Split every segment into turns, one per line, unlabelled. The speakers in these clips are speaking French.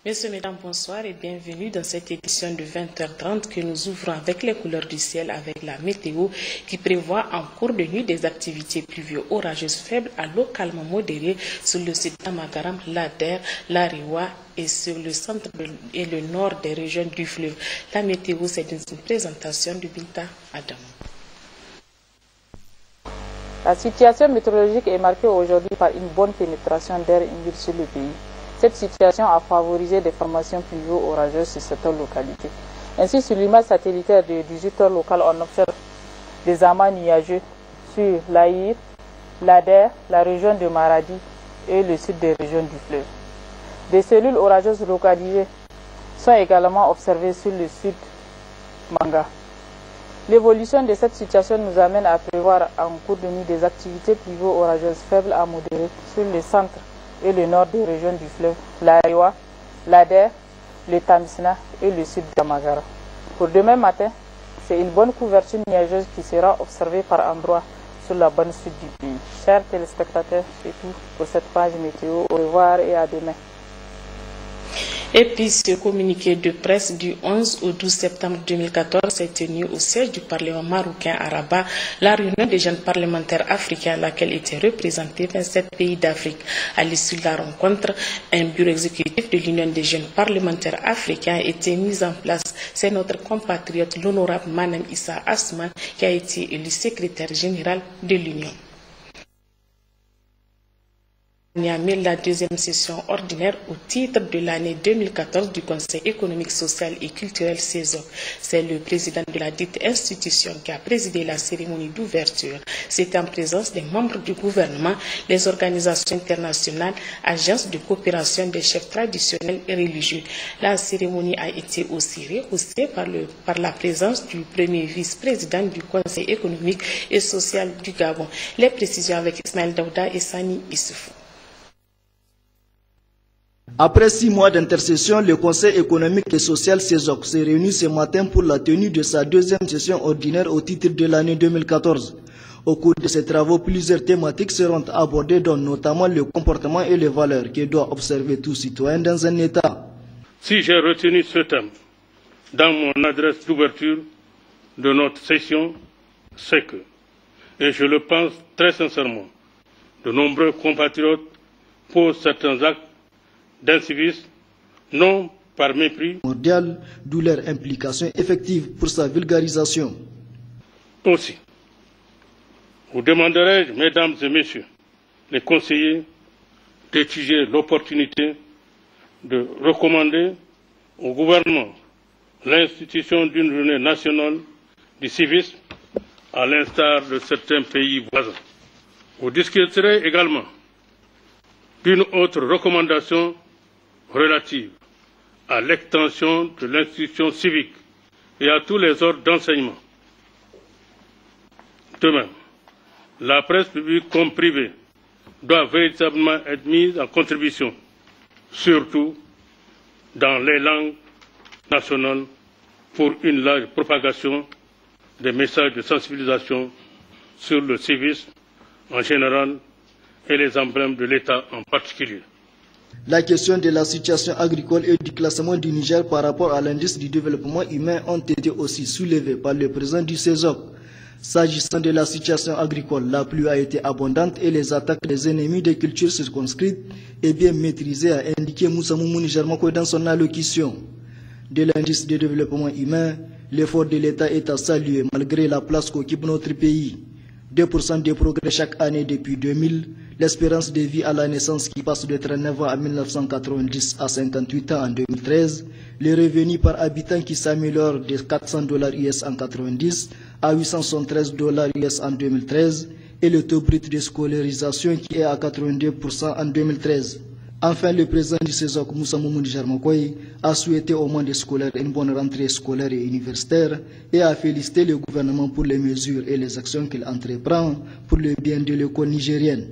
Messieurs, mesdames, bonsoir et bienvenue dans cette édition de 20h30 que nous ouvrons avec les couleurs du ciel, avec la météo qui prévoit en cours de nuit des activités pluvieuses orageuses faibles à localement modérées sur le site d'Amagaram, l'Ader, l'Ariwa et sur le centre et le nord des régions du fleuve. La météo, c'est une présentation de Binta Adam.
La situation météorologique est marquée aujourd'hui par une bonne pénétration d'air humide sur le pays. Cette situation a favorisé des formations pluvio-orageuses sur certaines localités. Ainsi, sur l'image satellitaire de 18h local, on observe des amas nuageux sur l'Aïr, l'Ader, la région de Maradi et le sud des régions du fleuve. Des cellules orageuses localisées sont également observées sur le sud Manga. L'évolution de cette situation nous amène à prévoir en cours de nuit des activités pluvio-orageuses faibles à modérées sur le centre et le nord des régions du fleuve, l'Ariwa, l'Ader, le Tamisna et le sud d'Amagara. Pour demain matin, c'est une bonne couverture nuageuse qui sera observée par endroits sur la bande sud du pays. Chers téléspectateurs, c'est tout pour cette page météo. Au revoir et à demain.
Et puis, ce communiqué de presse du 11 au 12 septembre 2014 s'est tenu au siège du Parlement marocain à Rabat, la réunion des jeunes parlementaires africains à laquelle étaient représentés 27 pays d'Afrique. À l'issue de la rencontre, un bureau exécutif de l'Union des jeunes parlementaires africains a été mis en place. C'est notre compatriote, l'honorable Manem Issa Asman, qui a été élu secrétaire général de l'Union. Niamey, la deuxième session ordinaire au titre de l'année 2014 du Conseil économique, social et culturel CESOC. C'est le président de la dite institution qui a présidé la cérémonie d'ouverture. C'était en présence des membres du gouvernement, les organisations internationales, agences de coopération des chefs traditionnels et religieux. La cérémonie a été aussi rehaussée par la présence du premier vice-président du Conseil économique et social du Gabon. Les précisions avec Ismaël Daouda et Sani Issoufou.
Après 6 mois d'intercession, le Conseil économique et social CESOC s'est réuni ce matin pour la tenue de sa deuxième session ordinaire au titre de l'année 2014. Au cours de ces travaux, plusieurs thématiques seront abordées, dont notamment le comportement et les valeurs que doit observer tout citoyen dans un État.
Si j'ai retenu ce thème dans mon adresse d'ouverture de notre session, c'est que, et je le pense très sincèrement, de nombreux compatriotes posent certains actes d'incivisme, non par mépris,
mondial, d'où leur implication effective pour sa vulgarisation.
Aussi, vous demanderai-je, mesdames et messieurs, les conseillers, d'étudier l'opportunité de recommander au gouvernement l'institution d'une journée nationale du civisme, à l'instar de certains pays voisins. Vous discuterez également d'une autre recommandation relative à l'extension de l'instruction civique et à tous les ordres d'enseignement. De même, la presse publique comme privée doit véritablement être mise en contribution, surtout dans les langues nationales, pour une large propagation des messages de sensibilisation sur le civisme en général et les emblèmes de l'État en particulier.
La question de la situation agricole et du classement du Niger par rapport à l'indice du développement humain ont été aussi soulevées par le président du CESOC. S'agissant de la situation agricole, la pluie a été abondante et les attaques des ennemis des cultures circonscrites et bien maîtrisées, a indiqué Moussa Moumouni Jarmako dans son allocution. De l'indice de développement humain, l'effort de l'État est à saluer malgré la place qu'occupe notre pays. 2% de progrès chaque année depuis 2000, l'espérance de vie à la naissance qui passe de 39 ans en 1990 à 58 ans en 2013, les revenus par habitant qui s'améliorent de $400 US en 90 à $873 US en 2013 et le taux brut de scolarisation qui est à 82% en 2013. Enfin, le président du CESOC, Moussa Moumouni Jarmakoy, a souhaité au monde scolaire une bonne rentrée scolaire et universitaire et a félicité le gouvernement pour les mesures et les actions qu'il entreprend pour le bien de l'école nigérienne.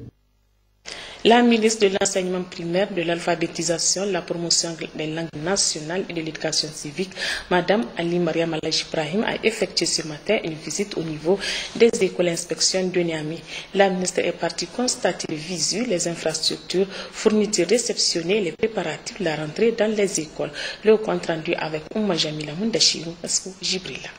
La ministre de l'Enseignement primaire, de l'alphabétisation, la promotion des langues nationales et de l'éducation civique, Mme Ali Mariam Alhaji Ibrahim, a effectué ce matin une visite au niveau des écoles d'inspection de Niamey. La ministre est partie constater le visu, les infrastructures, fournitures réceptionnées et les préparatifs de la rentrée dans les écoles. Le compte rendu avec Oumma Jamila Mundachirou Jibrila.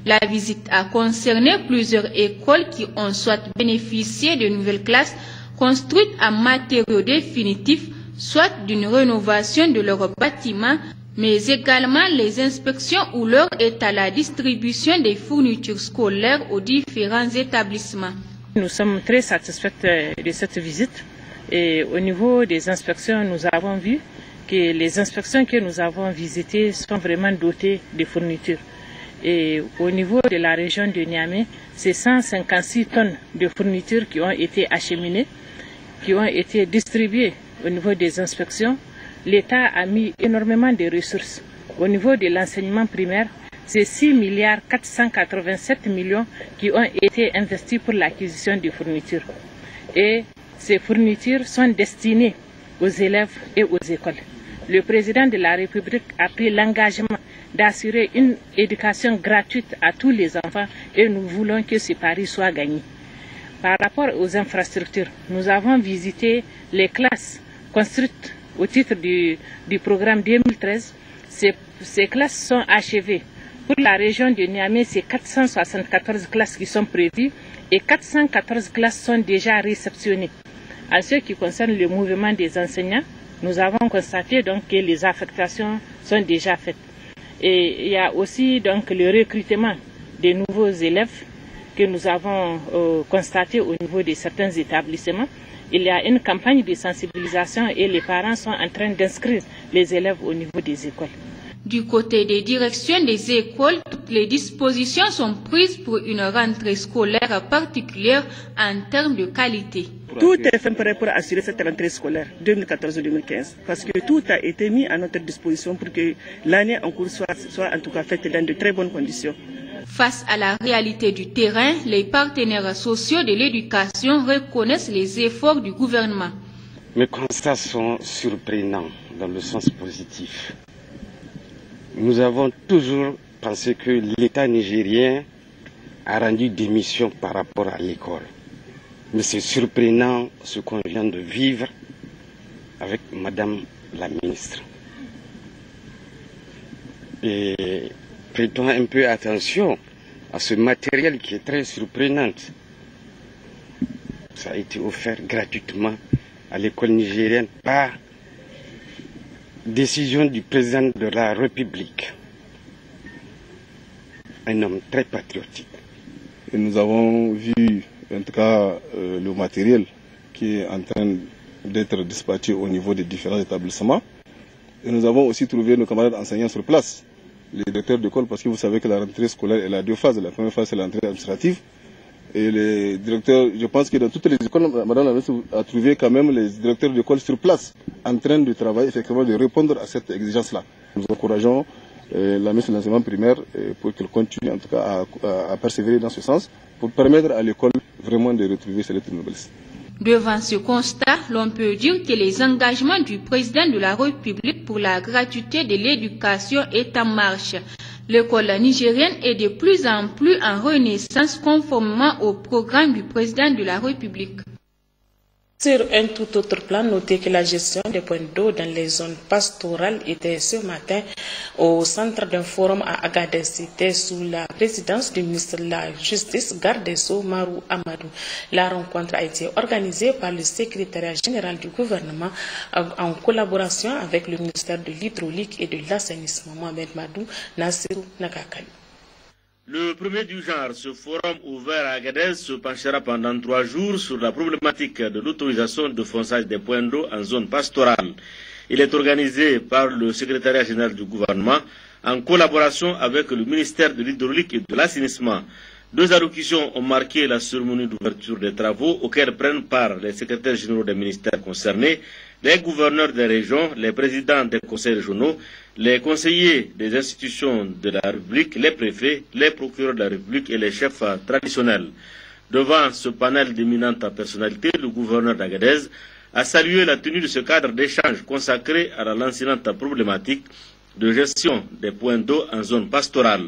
La visite a concerné plusieurs écoles qui ont soit bénéficié de nouvelles classes construites en matériaux définitifs, soit d'une rénovation de leurs bâtiments, mais également les inspections où l'heure est à la distribution des fournitures scolaires aux différents établissements.
Nous sommes très satisfaits de cette visite et au niveau des inspections, nous avons vu que les inspections que nous avons visitées sont vraiment dotées de fournitures. Et au niveau de la région de Niamey, c'est 156 tonnes de fournitures qui ont été acheminées, qui ont été distribuées au niveau des inspections. L'État a mis énormément de ressources. Au niveau de l'enseignement primaire, c'est 6,487 milliards qui ont été investis pour l'acquisition de fournitures. Et ces fournitures sont destinées aux élèves et aux écoles. Le président de la République a pris l'engagement d'assurer une éducation gratuite à tous les enfants et nous voulons que ce pari soit gagné. Par rapport aux infrastructures, nous avons visité les classes construites au titre du programme 2013. Ces classes sont achevées. Pour la région de Niamey, c'est 474 classes qui sont prévues et 414 classes sont déjà réceptionnées. En ce qui concerne le mouvement des enseignants, nous avons constaté donc que les affectations sont déjà faites. Et il y a aussi donc le recrutement des nouveaux élèves que nous avons constaté au niveau de certains établissements. Il y a une campagne de sensibilisation et les parents sont en train d'inscrire les élèves au niveau des écoles.
Du côté des directions des écoles, toutes les dispositions sont prises pour une rentrée scolaire particulière en termes de qualité.
Tout est fait pour assurer cette rentrée scolaire 2014-2015 parce que tout a été mis à notre disposition pour que l'année en cours soit en tout cas faite dans de très bonnes conditions.
Face à la réalité du terrain, les partenaires sociaux de l'éducation reconnaissent les efforts du gouvernement.
Mes constats sont surprenants dans le sens positif. Nous avons toujours pensé que l'État nigérien a rendu démission par rapport à l'école. Mais c'est surprenant ce qu'on vient de vivre avec Madame la ministre. Et prêtons un peu attention à ce matériel qui est très surprenant. Ça a été offert gratuitement à l'école nigérienne par décision du président de la République. Un homme très patriotique.
Et nous avons vu en tout cas le matériel qui est en train d'être dispatché au niveau des différents établissements. Et nous avons aussi trouvé nos camarades enseignants sur place, les directeurs d'école, parce que vous savez que la rentrée scolaire elle a deux phases. La première phase c'est l'entrée administrative. Et les directeurs, je pense que dans toutes les écoles, Madame la ministre a trouvé quand même les directeurs d'école sur place en train de travailler, effectivement, de répondre à cette exigence-là. Nous encourageons la ministre de l'enseignement primaire pour qu'elle continue en tout cas à persévérer dans ce sens, pour permettre à l'école vraiment de retrouver ses lettres noblesse.
Devant ce constat, l'on peut dire que les engagements du président de la République pour la gratuité de l'éducation est en marche. L'école nigérienne est de plus en plus en renaissance conformément au programme du président de la République.
Sur un tout autre plan, notez que la gestion des points d'eau dans les zones pastorales était ce matin au centre d'un forum à Agadez. C'était sous la présidence du ministre de la Justice, garde des Sceaux, Marou Amadou. La rencontre a été organisée par le secrétariat général du gouvernement en collaboration avec le ministère de l'Hydraulique et de l'Assainissement, Mohamed Madou Nassirou Nakakali.
Le premier du genre, ce forum ouvert à Agadez se penchera pendant 3 jours sur la problématique de l'autorisation de fonçage des points d'eau en zone pastorale. Il est organisé par le secrétariat général du gouvernement en collaboration avec le ministère de l'Hydraulique et de l'Assainissement. 2 allocutions ont marqué la cérémonie d'ouverture des travaux auxquelles prennent part les secrétaires généraux des ministères concernés, les gouverneurs des régions, les présidents des conseils régionaux, les conseillers des institutions de la République, les préfets, les procureurs de la République et les chefs traditionnels. Devant ce panel d'éminentes personnalités, le gouverneur d'Agadez a salué la tenue de ce cadre d'échange consacré à la lancinante problématique de gestion des points d'eau en zone pastorale.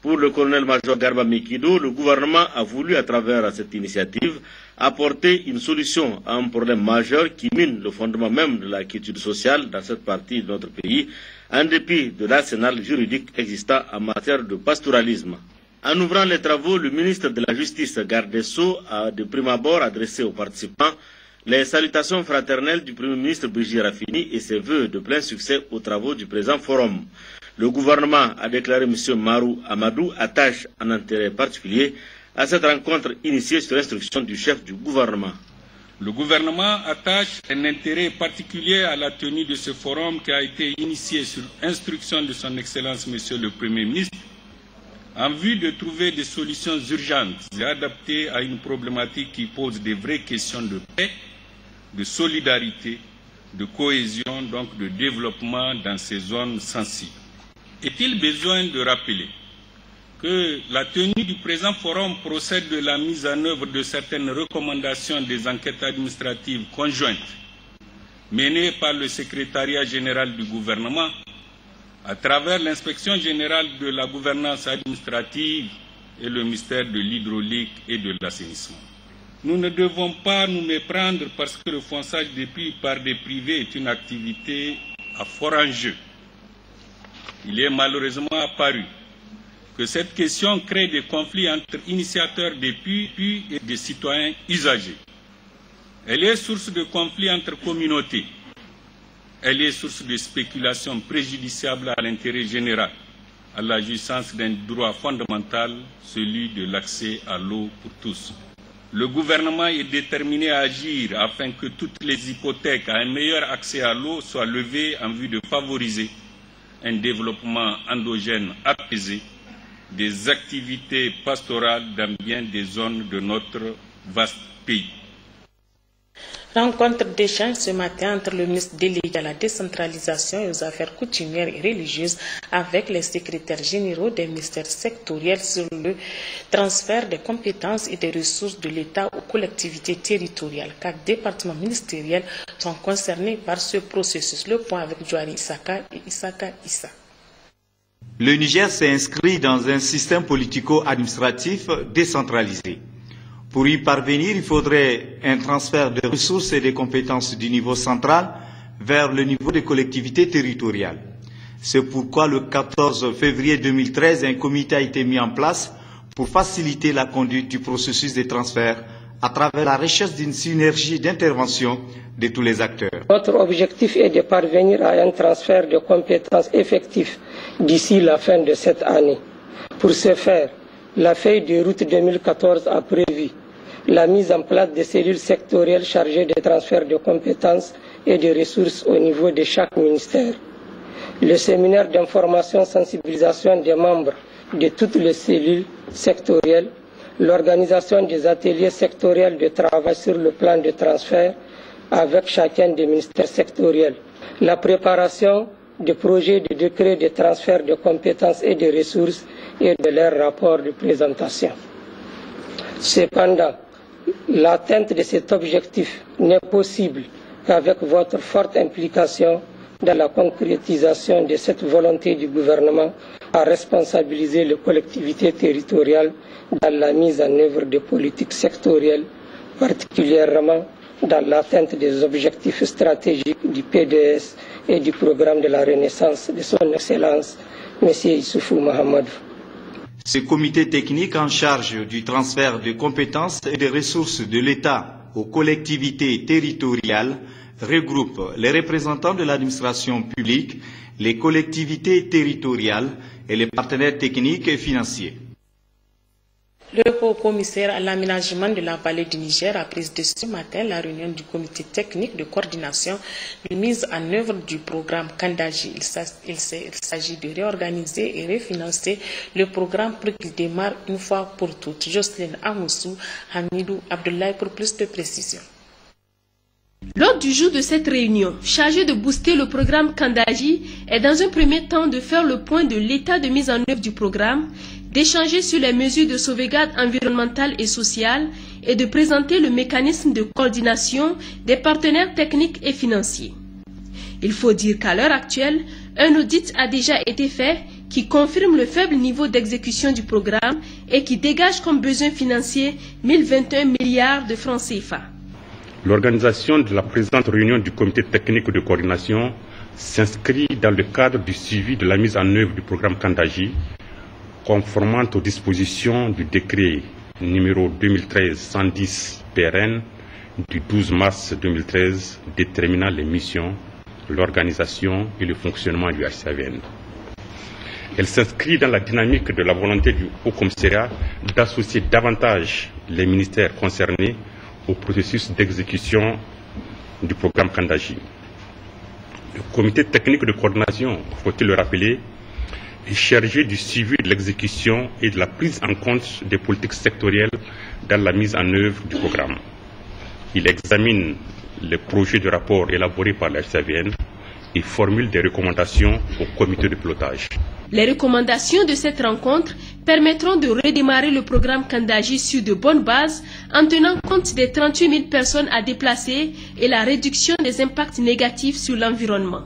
Pour le colonel-major Garba Mekido, le gouvernement a voulu, à travers cette initiative, apporter une solution à un problème majeur qui mine le fondement même de la quiétude sociale dans cette partie de notre pays, en dépit de l'arsenal juridique existant en matière de pastoralisme. En ouvrant les travaux, le ministre de la Justice, garde des Sceaux, a de prime abord adressé aux participants les salutations fraternelles du Premier ministre Brigitte Raffini et ses vœux de plein succès aux travaux du présent forum. Le gouvernement a déclaré M. Marou Amadou attache un intérêt particulier à cette rencontre initiée sur instruction du chef du gouvernement.
Le gouvernement attache un intérêt particulier à la tenue de ce forum qui a été initié sur instruction de son Excellence M. le Premier ministre en vue de trouver des solutions urgentes et adaptées à une problématique qui pose des vraies questions de paix, de solidarité, de cohésion, donc de développement dans ces zones sensibles. Est-il besoin de rappeler que la tenue du présent forum procède de la mise en œuvre de certaines recommandations des enquêtes administratives conjointes menées par le secrétariat général du gouvernement à travers l'inspection générale de la gouvernance administrative et le ministère de l'hydraulique et de l'assainissement. Nous ne devons pas nous méprendre parce que le fonçage des puits par des privés est une activité à fort enjeu. Il est malheureusement apparu que cette question crée des conflits entre initiateurs des puits et des citoyens usagers. Elle est source de conflits entre communautés. Elle est source de spéculations préjudiciables à l'intérêt général, à la jouissance d'un droit fondamental, celui de l'accès à l'eau pour tous. Le gouvernement est déterminé à agir afin que toutes les hypothèques à un meilleur accès à l'eau soient levées en vue de favoriser un développement endogène apaisé des activités pastorales dans bien des zones de notre vaste pays.
Rencontre d'échange ce matin entre le ministre délégué à la décentralisation et aux affaires coutumières et religieuses avec les secrétaires généraux des ministères sectoriels sur le transfert des compétences et des ressources de l'État aux collectivités territoriales. 4 départements ministériels sont concernés par ce processus. Le point avec Joari Isaka et Isaka Issa.
Le Niger s'est inscrit dans un système politico-administratif décentralisé. Pour y parvenir, il faudrait un transfert de ressources et de compétences du niveau central vers le niveau des collectivités territoriales. C'est pourquoi le 14 février 2013, un comité a été mis en place pour faciliter la conduite du processus de transfert à travers la recherche d'une synergie d'intervention de tous les acteurs.
Notre objectif est de parvenir à un transfert de compétences effectif d'ici la fin de cette année. Pour ce faire, la feuille de route 2014 a prévu la mise en place de cellules sectorielles chargées de transfert de compétences et de ressources au niveau de chaque ministère. Le séminaire d'information sensibilisation des membres de toutes les cellules sectorielles, l'organisation des ateliers sectoriels de travail sur le plan de transfert avec chacun des ministères sectoriels, la préparation de projets de décrets de transfert de compétences et de ressources et de leurs rapports de présentation. Cependant, l'atteinte de cet objectif n'est possible qu'avec votre forte implication dans la concrétisation de cette volonté du gouvernement à responsabiliser les collectivités territoriales dans la mise en œuvre de politiques sectorielles, particulièrement dans l'atteinte des objectifs stratégiques du PDS et du programme de la Renaissance de son Excellence, M. Issoufou Mahamadou.
Ce comité technique en charge du transfert de compétences et de ressources de l'État aux collectivités territoriales regroupe les représentants de l'administration publique, les collectivités territoriales et les partenaires techniques et financiers.
Le haut-commissaire à l'aménagement de la vallée du Niger a présidé ce matin la réunion du comité technique de coordination de mise en œuvre du programme Kandaji. Il s'agit de réorganiser et refinancer le programme pour qu'il démarre une fois pour toutes. Jocelyne Amoussou, Hamidou Abdoulaye pour plus de précisions.
L'ordre du jour de cette réunion, chargé de booster le programme Kandaji, est dans un premier temps de faire le point de l'état de mise en œuvre du programme, d'échanger sur les mesures de sauvegarde environnementale et sociale et de présenter le mécanisme de coordination des partenaires techniques et financiers. Il faut dire qu'à l'heure actuelle, un audit a déjà été fait qui confirme le faible niveau d'exécution du programme et qui dégage comme besoin financier 1021 milliards de francs CFA.
L'organisation de la présente réunion du comité technique de coordination s'inscrit dans le cadre du suivi de la mise en œuvre du programme Kandaji, conformant aux dispositions du décret numéro 2013-110 PRN du 12 mars 2013 déterminant les missions, l'organisation et le fonctionnement du HCAVN. Elle s'inscrit dans la dynamique de la volonté du Haut Commissariat d'associer davantage les ministères concernés au processus d'exécution du programme Kandaji. Le comité technique de coordination, faut-il le rappeler, est chargé du suivi de l'exécution et de la prise en compte des politiques sectorielles dans la mise en œuvre du programme. Il examine les projets de rapport élaborés par la HCAVN et formule des recommandations au comité de pilotage.
Les recommandations de cette rencontre permettront de redémarrer le programme Kandaji sur de bonnes bases en tenant compte des 38 000 personnes à déplacer et la réduction des impacts négatifs sur l'environnement.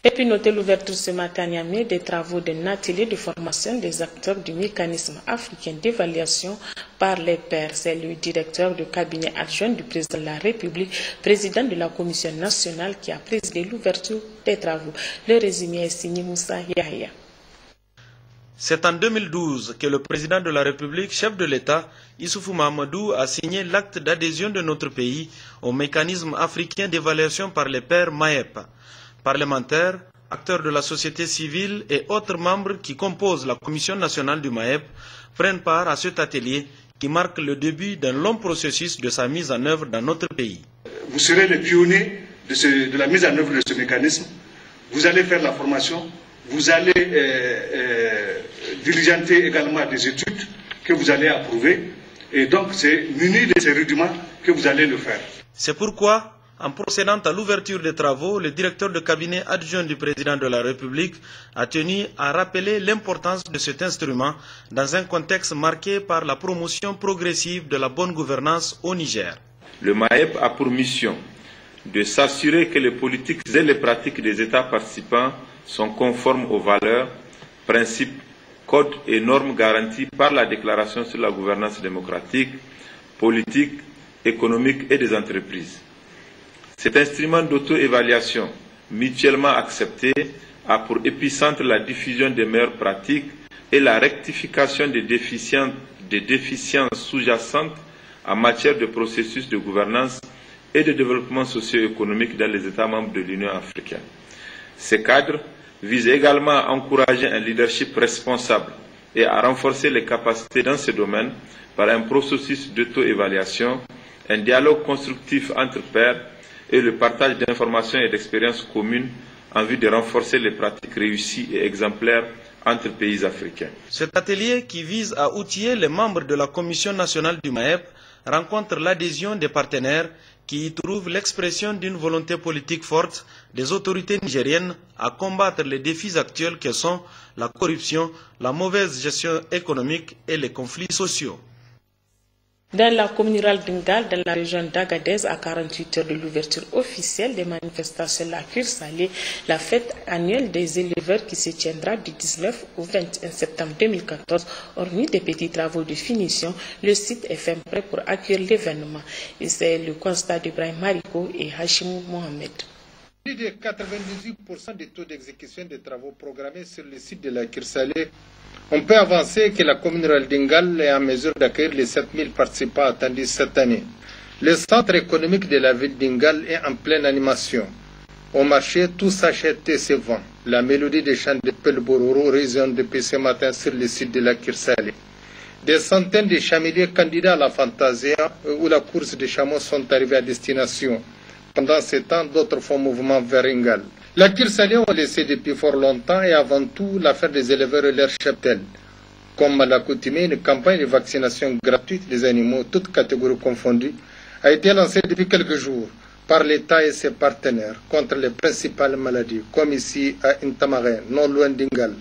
Et puis notez l'ouverture ce matin à Niamey des travaux d'un atelier de formation des acteurs du mécanisme africain d'évaluation par les pairs. C'est le directeur de cabinet adjoint du président de la République, président de la Commission nationale qui a présidé l'ouverture des travaux. Le résumé est signé Moussa Yahya.
C'est en 2012 que le président de la République, chef de l'État, Issoufou Mahamadou, a signé l'acte d'adhésion de notre pays au mécanisme africain d'évaluation par les pairs MAEP. Parlementaires, acteurs de la société civile et autres membres qui composent la Commission nationale du MAEP prennent part à cet atelier qui marque le début d'un long processus de sa mise en œuvre dans notre pays.
Vous serez les pionniers de la mise en œuvre de ce mécanisme. Vous allez faire la formation, vous allez diligenter également des études que vous allez approuver. Et donc, c'est muni de ces rudiments que vous allez le faire.
C'est pourquoi, en procédant à l'ouverture des travaux, le directeur de cabinet adjoint du président de la République a tenu à rappeler l'importance de cet instrument dans un contexte marqué par la promotion progressive de la bonne gouvernance au Niger.
Le MAEP a pour mission de s'assurer que les politiques et les pratiques des États participants sont conformes aux valeurs, principes, codes et normes garantis par la Déclaration sur la gouvernance démocratique, politique, économique et des entreprises. Cet instrument d'auto-évaluation mutuellement accepté a pour épicentre la diffusion des meilleures pratiques et la rectification des déficiences sous-jacentes en matière de processus de gouvernance et de développement socio-économique dans les États membres de l'Union africaine. Ces cadres visent également à encourager un leadership responsable et à renforcer les capacités dans ce domaine par un processus d'auto-évaluation, un dialogue constructif entre pairs et le partage d'informations et d'expériences communes en vue de renforcer les pratiques réussies et exemplaires entre pays africains.
Cet atelier qui vise à outiller les membres de la Commission nationale du MAEP rencontre l'adhésion des partenaires qui y trouvent l'expression d'une volonté politique forte des autorités nigériennes à combattre les défis actuels que sont la corruption, la mauvaise gestion économique et les conflits sociaux.
Dans la commune rurale d'Ingal, dans la région d'Agadez, à 48 heures de l'ouverture officielle des manifestations de la cure salée, la fête annuelle des éleveurs qui se tiendra du 19 au 21 septembre 2014, hormis des petits travaux de finition, le site est ferme prêt pour accueillir l'événement. Et c'est le constat d'Ibrahim Mariko et Hashimou Mohamed.
Plus de 98% des taux d'exécution des travaux programmés sur le site de la cure salée. On peut avancer que la commune rurale d'Ingal est en mesure d'accueillir les 7000 participants attendus cette année. Le centre économique de la ville d'Ingal est en pleine animation. Au marché, tout s'achète et se vend. La mélodie des chants de Pelbororo résonne depuis ce matin sur le site de la Kirsale. Des centaines de chameliers candidats à la Fantasia ou la course des chameaux sont arrivés à destination. Pendant ce temps, d'autres font mouvement vers Ingal. La Kirsale ont laissé depuis fort longtemps et avant tout l'affaire des éleveurs et leurs cheptels. Comme à l'accoutumée, une campagne de vaccination gratuite des animaux, toutes catégories confondues, a été lancée depuis quelques jours par l'État et ses partenaires contre les principales maladies, comme ici à Intamare, non loin d'Ingal.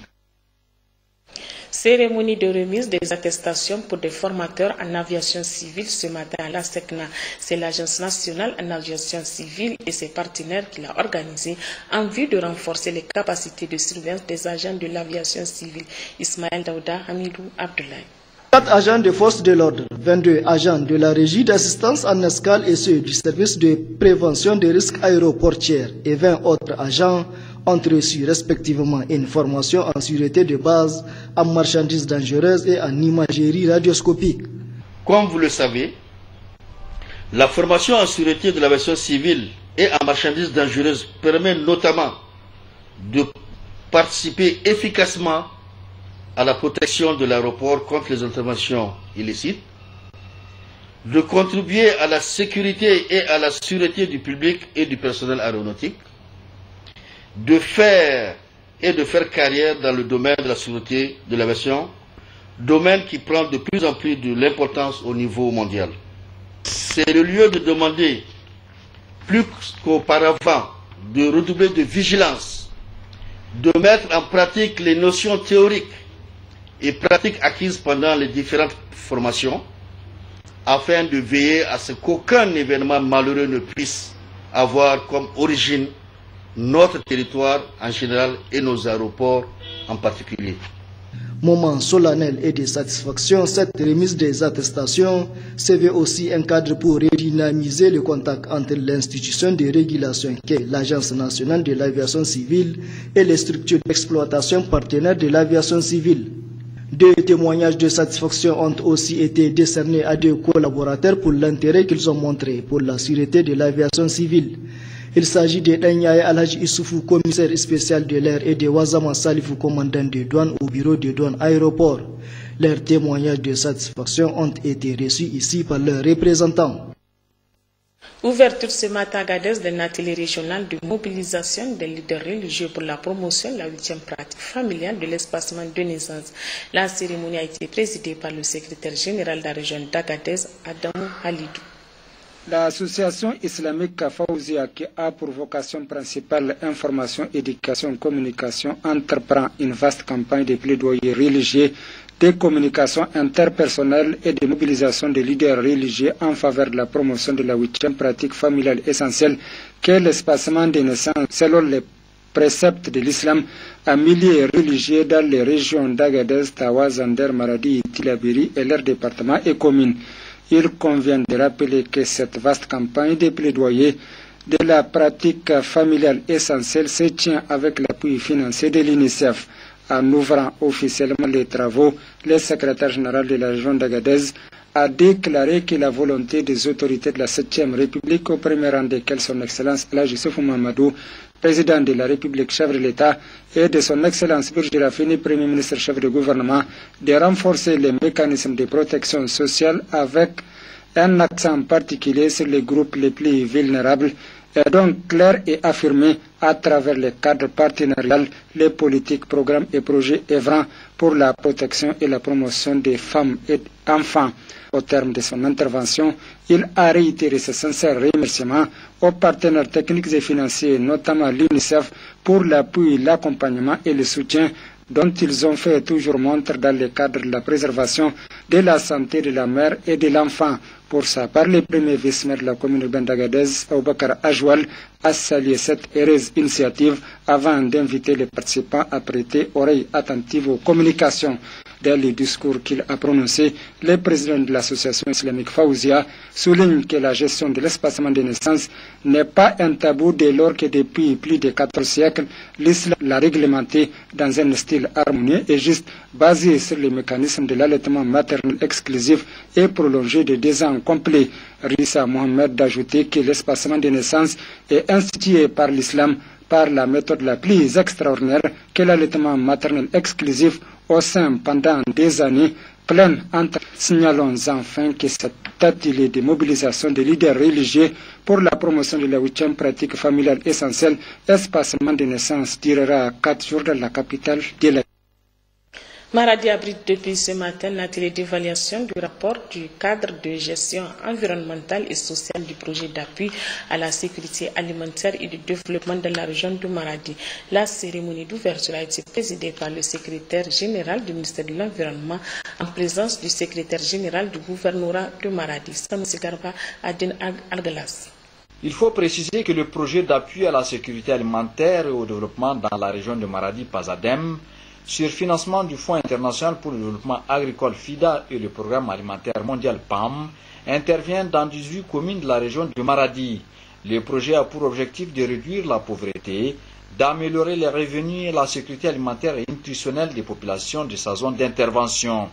Cérémonie de remise des attestations pour des formateurs en aviation civile ce matin à la SECNA. C'est l'Agence nationale en aviation civile et ses partenaires qui l'a organisée en vue de renforcer les capacités de surveillance des agents de l'aviation civile. Ismaël Daouda, Hamidou Abdoulaye.
4 agents de force de l'ordre, 22 agents de la régie d'assistance en escale et ceux du service de prévention des risques aéroportiaires et 20 autres agents ont reçu respectivement une formation en sûreté de base, en marchandises dangereuses et en imagerie radioscopique.
Comme vous le savez, la formation en sûreté de l'aviation civile et en marchandises dangereuses permet notamment de participer efficacement à la protection de l'aéroport contre les interventions illicites, de contribuer à la sécurité et à la sûreté du public et du personnel aéronautique, de faire carrière dans le domaine de la sûreté de l'aviation, domaine qui prend de plus en plus de l'importance au niveau mondial. C'est le lieu de demander, plus qu'auparavant, de redoubler de vigilance, de mettre en pratique les notions théoriques et pratiques acquises pendant les différentes formations, afin de veiller à ce qu'aucun événement malheureux ne puisse avoir comme origine notre territoire en général et nos aéroports en particulier.
Moment solennel et de satisfaction, cette remise des attestations se veut aussi un cadre pour redynamiser le contact entre l'institution de régulation qu'est l'Agence nationale de l'aviation civile et les structures d'exploitation partenaires de l'aviation civile. 2 témoignages de satisfaction ont aussi été décernés à 2 collaborateurs pour l'intérêt qu'ils ont montré pour la sûreté de l'aviation civile. Il s'agit de Danyaye Alhaji Issoufou, commissaire spécial de l'air, et de Wazama Salifou, commandant de douane au bureau de douane aéroport. Leurs témoignages de satisfaction ont été reçus ici par leurs représentants.
Ouverture ce matin à Agadez d'un atelier régional de mobilisation des leaders religieux pour la promotion de la 8e pratique familiale de l'espacement de naissance. La cérémonie a été présidée par le secrétaire général de la région d'Agadez, Adamou Halidou.
L'association islamique Faouzia, qui a pour vocation principale information, éducation, communication, entreprend une vaste campagne de plaidoyer religieux, de communication interpersonnelle et de mobilisation des leaders religieux en faveur de la promotion de la 8e pratique familiale essentielle qu'est l'espacement des naissances selon les préceptes de l'islam à milliers religieux dans les régions d'Agadez, Tawa, Zander, Maradi, Tilabiri et leurs départements et communes. Il convient de rappeler que cette vaste campagne de plaidoyer de la pratique familiale essentielle se tient avec l'appui financier de l'UNICEF. En ouvrant officiellement les travaux, le secrétaire général de la région d'Agadez a déclaré que la volonté des autorités de la 7e République, au premier rang desquelles son Excellence Elhadji Issoufou Mahamadou, président de la République, chef de l'État, et de son Excellence Birji Rafini, Premier ministre, chef de gouvernement, de renforcer les mécanismes de protection sociale avec un accent particulier sur les groupes les plus vulnérables, est donc clair et affirmé à travers les cadres partenariaux, les politiques, programmes et projets œuvrant pour la protection et la promotion des femmes et enfants. Au terme de son intervention, il a réitéré ses sincères remerciements aux partenaires techniques et financiers, notamment l'UNICEF, pour l'appui, l'accompagnement et le soutien dont ils ont fait toujours montre dans le cadre de la préservation de la santé de la mère et de l'enfant. Pour sa part, le premier vice-maire de la commune urbaine d'Agadez, Aboubakar Ajoual, a salué cette heureuse initiative avant d'inviter les participants à prêter oreille attentive aux communications. Dans le discours qu'il a prononcé, le président de l'association islamique Faouzia souligne que la gestion de l'espacement des naissances n'est pas un tabou dès lors que depuis plus de 4 siècles, l'islam l'a réglementé dans un style harmonieux et juste, basé sur les mécanismes de l'allaitement maternel exclusif et prolongé de 2 ans complets. Rissa Mohamed d'ajouter que l'espacement des naissances est institué par l'islam par la méthode la plus extraordinaire que l'allaitement maternel exclusif au sein pendant des années pleines entre. Signalons enfin que cet atelier de mobilisation des leaders religieux pour la promotion de la 8e pratique familiale essentielle, espacement de naissance, durera 4 jours dans la capitale de la.
Maradi abrite depuis ce matin l'atelier d'évaluation du rapport du cadre de gestion environnementale et sociale du projet d'appui à la sécurité alimentaire et du développement de la région de Maradi. La cérémonie d'ouverture a été présidée par le secrétaire général du ministère de l'Environnement en présence du secrétaire général du gouvernorat de Maradi, Sanusi Garba Adin Algalas.
Il faut préciser que le projet d'appui à la sécurité alimentaire et au développement dans la région de Maradi, PASADEM, sur financement du Fonds international pour le développement agricole FIDA et le programme alimentaire mondial PAM, intervient dans 18 communes de la région de Maradi. Le projet a pour objectif de réduire la pauvreté, d'améliorer les revenus et la sécurité alimentaire et nutritionnelle des populations de sa zone d'intervention.